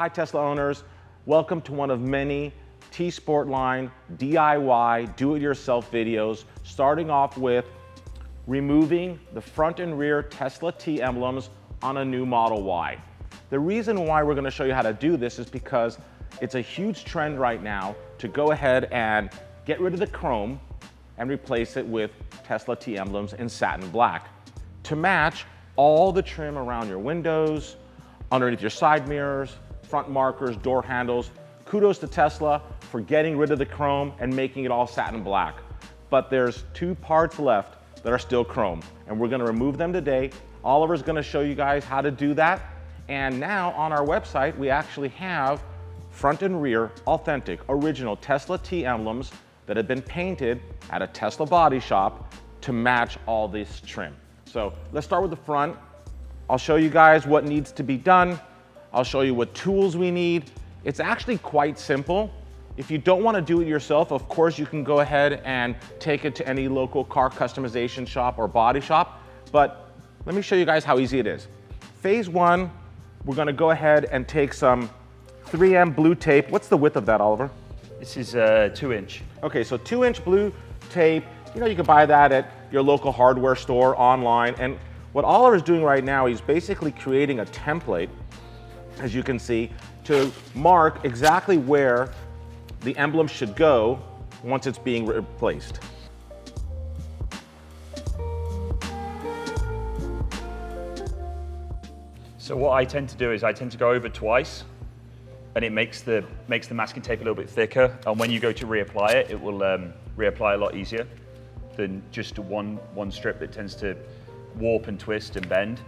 Hi Tesla owners, welcome to one of many T Sportline DIY do-it-yourself videos, starting off with removing the front and rear Tesla T emblems on a new Model Y. The reason why we're going to show you how to do this is because it's a huge trend right now to go ahead and get rid of the chrome and replace it with Tesla T emblems in satin black to match all the trim around your windows, underneath your side mirrors, front markers, door handles. Kudos to Tesla for getting rid of the chrome and making it all satin black. But there's two parts left that are still chrome, and we're gonna remove them today. Oliver's gonna show you guys how to do that. And now on our website, we actually have front and rear, authentic, original Tesla T emblems that have been painted at a Tesla body shop to match all this trim. So let's start with the front. I'll show you guys what needs to be done. I'll show you what tools we need. It's actually quite simple. If you don't want to do it yourself, of course you can go ahead and take it to any local car customization shop or body shop, but let me show you guys how easy it is. Phase one, we're going to go ahead and take some 3M blue tape. What's the width of that, Oliver? This is 2-inch. Okay, so 2-inch blue tape. You know, you can buy that at your local hardware store, online. And what Oliver's doing right now, he's basically creating a template, as you can see, to mark exactly where the emblem should go once it's being replaced. So what I tend to do is I tend to go over twice, and it makes the masking tape a little bit thicker. And when you go to reapply it, it will reapply a lot easier than just one strip that tends to warp and twist and bend.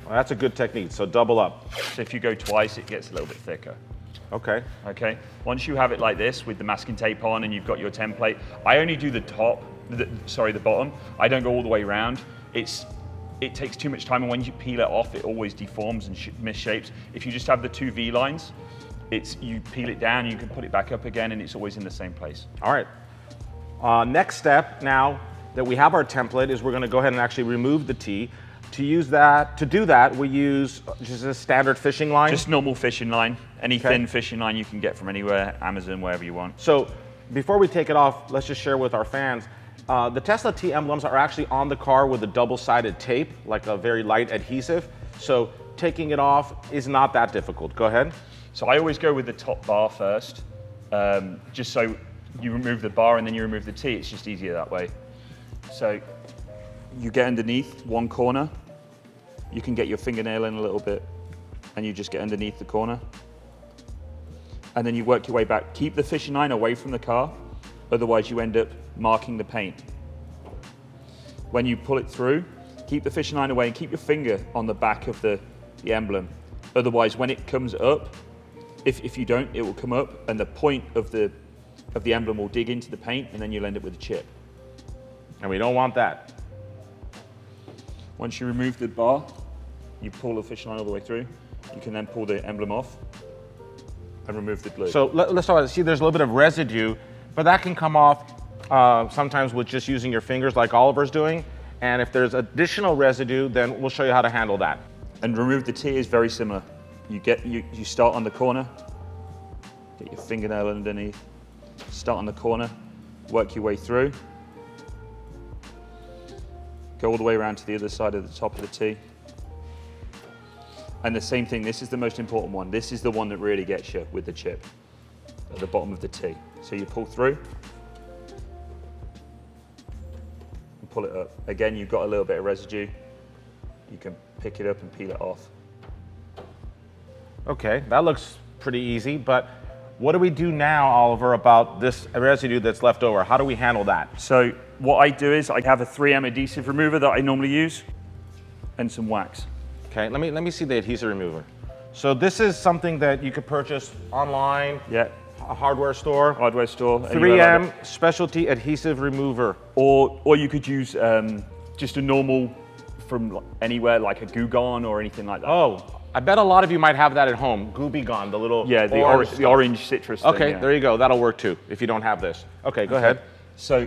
Well, that's a good technique, so double up. So if you go twice, it gets a little bit thicker. Okay. Okay, once you have it like this with the masking tape on and you've got your template, I only do the bottom. I don't go all the way around. It takes too much time, and when you peel it off, it always deforms and misshapes. If you just have the two V lines, you peel it down, you can put it back up again, and it's always in the same place. All right. Next step, now that we have our template, is we're going to go ahead and actually remove the T. To do that, we use just a standard fishing line. Just normal fishing line. Any thin fishing line you can get from anywhere, Amazon, wherever you want. So before we take it off, let's just share with our fans. The Tesla T emblems are actually on the car with a double-sided tape, like a very light adhesive. So taking it off is not that difficult. Go ahead. So I always go with the top bar first, just so you remove the bar and then you remove the T. It's just easier that way. So you get underneath one corner. You can get your fingernail in a little bit, and you just get underneath the corner. And then you work your way back. Keep the fishing line away from the car, otherwise you end up marking the paint. When you pull it through, keep the fishing line away and keep your finger on the back of the emblem. Otherwise, when it comes up, if you don't, it will come up, and the point of the emblem will dig into the paint, and then you'll end up with a chip. And we don't want that. Once you remove the bar, you pull the fishing line all the way through. You can then pull the emblem off and remove the glue. So let's start. See, there's a little bit of residue, but that can come off sometimes with just using your fingers like Oliver's doing. And if there's additional residue, then we'll show you how to handle that. And remove the T is very similar. You start on the corner, get your fingernail underneath, start on the corner, work your way through, go all the way around to the other side of the top of the T. And the same thing, this is the most important one. This is the one that really gets you with the chip at the bottom of the T. So you pull through and pull it up. Again, you've got a little bit of residue. You can pick it up and peel it off. Okay, that looks pretty easy, but what do we do now, Oliver, about this residue that's left over? How do we handle that? So what I do is I have a 3M adhesive remover that I normally use and some wax. Okay, let me see the adhesive remover. So this is something that you could purchase online, Yeah, a hardware store. hardware store. 3M specialty adhesive remover. Or you could use just a normal from anywhere, like a Goo Gone or anything like that. Oh, I bet a lot of you might have that at home. Gooby Gone, the little the orange citrus thing. Okay, yeah. there you go. That'll work too if you don't have this. Okay, go ahead. So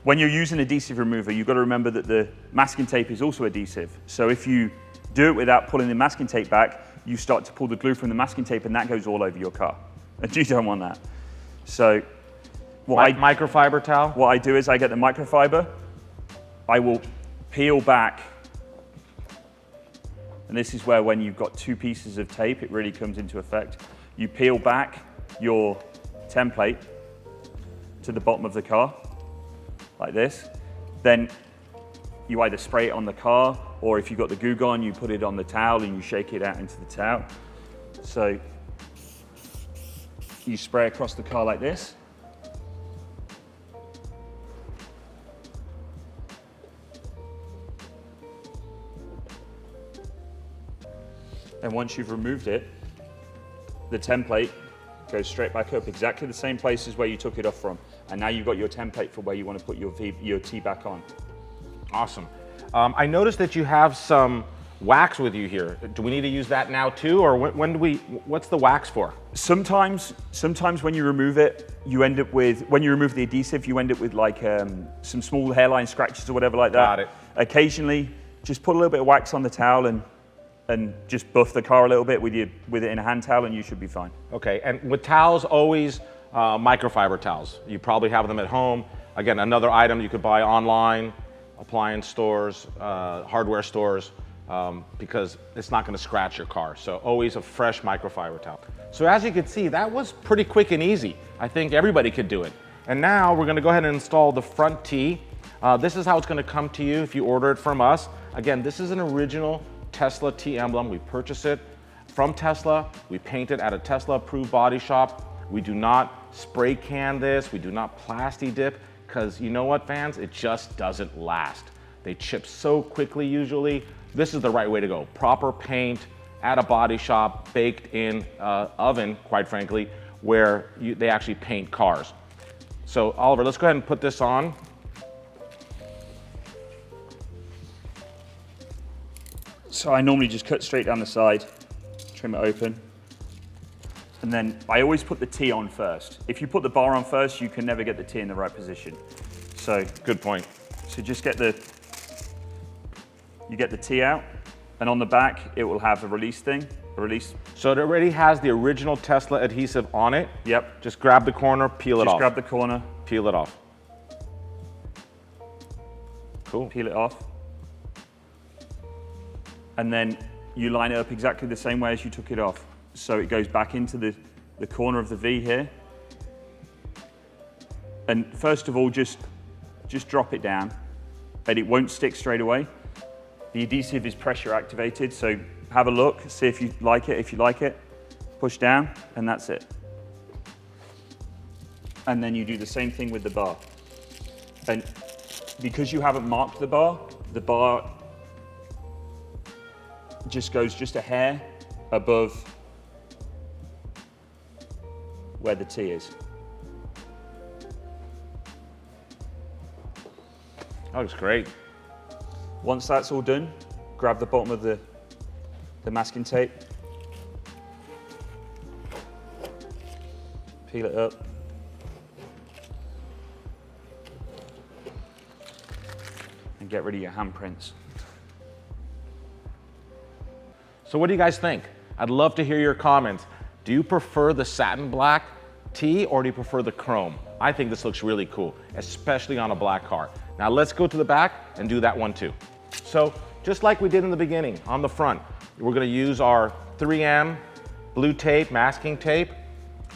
when you're using adhesive remover, you've got to remember that the masking tape is also adhesive. So if you do it without pulling the masking tape back, you start to pull the glue from the masking tape and that goes all over your car. And you don't want that. So microfiber towel? What I do is I get the microfiber, I will peel back, and this is where when you've got two pieces of tape, it really comes into effect. You peel back your template to the bottom of the car, like this. Then you either spray it on the car, or if you've got the Goo Gone, you put it on the towel and you shake it out into the towel. So you spray across the car like this. And once you've removed it, the template goes straight back up, exactly the same place as where you took it off from. And now you've got your template for where you want to put your T back on. Awesome. I noticed that you have some wax with you here. Do we need to use that now too, or what's the wax for? Sometimes when you remove it, you end up with, when you remove the adhesive, you end up with like some small hairline scratches or whatever like that. Got it. Occasionally, just put a little bit of wax on the towel and just buff the car a little bit with it in a hand towel and you should be fine. Okay, and with towels, always microfiber towels. You probably have them at home. Again, another item you could buy online, appliance stores, hardware stores, because it's not gonna scratch your car. So always a fresh microfiber towel. So as you can see, that was pretty quick and easy. I think everybody could do it. And now we're gonna go ahead and install the front T. This is how it's gonna come to you if you order it from us. Again, this is an original Tesla T emblem. We purchase it from Tesla. We paint it at a Tesla approved body shop. We do not spray can this. We do not plasti dip, because you know what, fans? It just doesn't last. They chip so quickly usually. This is the right way to go. Proper paint at a body shop, baked in oven, quite frankly, where they actually paint cars. So Oliver, let's go ahead and put this on. So I normally just cut straight down the side, trim it open, and then I always put the T on first. If you put the bar on first, you can never get the T in the right position. So good point. So just you get the T out, and on the back it will have a release thing, So it already has the original Tesla adhesive on it. Yep. Just grab the corner, peel it off. Just grab the corner, peel it off. Cool. Peel it off. And then you line it up exactly the same way as you took it off. So it goes back into the corner of the V here. And first of all, just drop it down, and it won't stick straight away. The adhesive is pressure activated, so have a look, see if you like it. If you like it, push down, and that's it. And then you do the same thing with the bar. And because you haven't marked the bar just goes just a hair above where the T is. That looks great. Once that's all done, grab the bottom of the masking tape, peel it up, and get rid of your handprints. So what do you guys think? I'd love to hear your comments. Do you prefer the satin black T, or do you prefer the chrome? I think this looks really cool, especially on a black car. Now let's go to the back and do that one too. So just like we did in the beginning, on the front, we're gonna use our 3M blue tape, masking tape.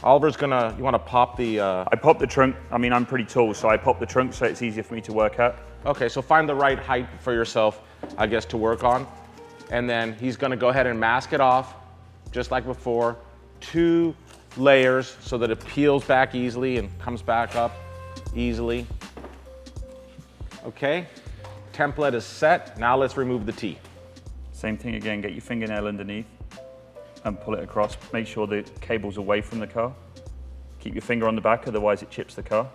Oliver's gonna, you wanna pop the... I pop the trunk. I mean, I'm pretty tall, so I pop the trunk so it's easier for me to work at. Okay, so find the right height for yourself, I guess, to work on. And then he's gonna go ahead and mask it off, just like before. 2 layers so that it peels back easily and comes back up easily. Okay, template is set. Now let's remove the T. Same thing again, get your fingernail underneath and pull it across. Make sure the cable's away from the car. Keep your finger on the back, otherwise it chips the car.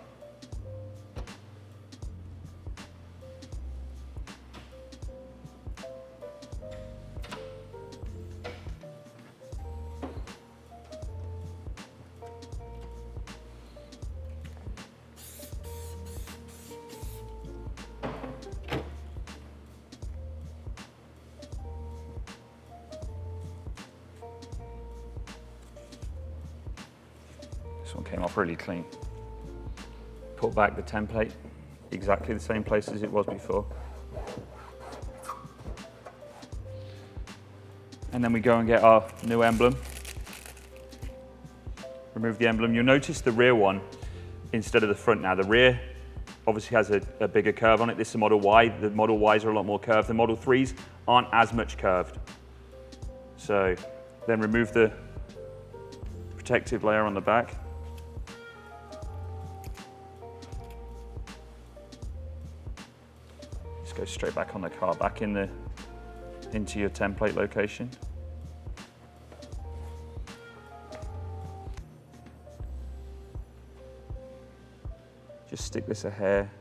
This one came off really clean. Put back the template, exactly the same place as it was before. And then we go and get our new emblem. Remove the emblem. You'll notice the rear one instead of the front now. The rear obviously has a bigger curve on it. This is a Model Y. The Model Ys are a lot more curved. The Model 3s aren't as much curved. So then remove the protective layer on the back. Just go straight back on the car, back into your template location. Just stick this a hair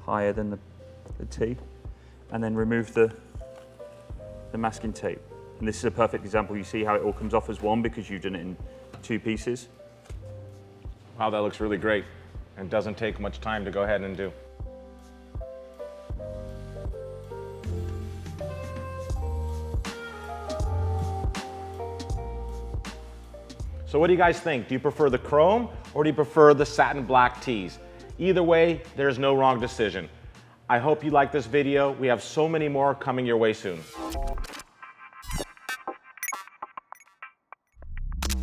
higher than the T, and then remove the masking tape. And this is a perfect example. You see how it all comes off as one because you've done it in 2 pieces. Wow, that looks really great and doesn't take much time to go ahead and do. So what do you guys think? Do you prefer the chrome or do you prefer the satin black tees? Either way, there's no wrong decision. I hope you like this video. We have so many more coming your way soon.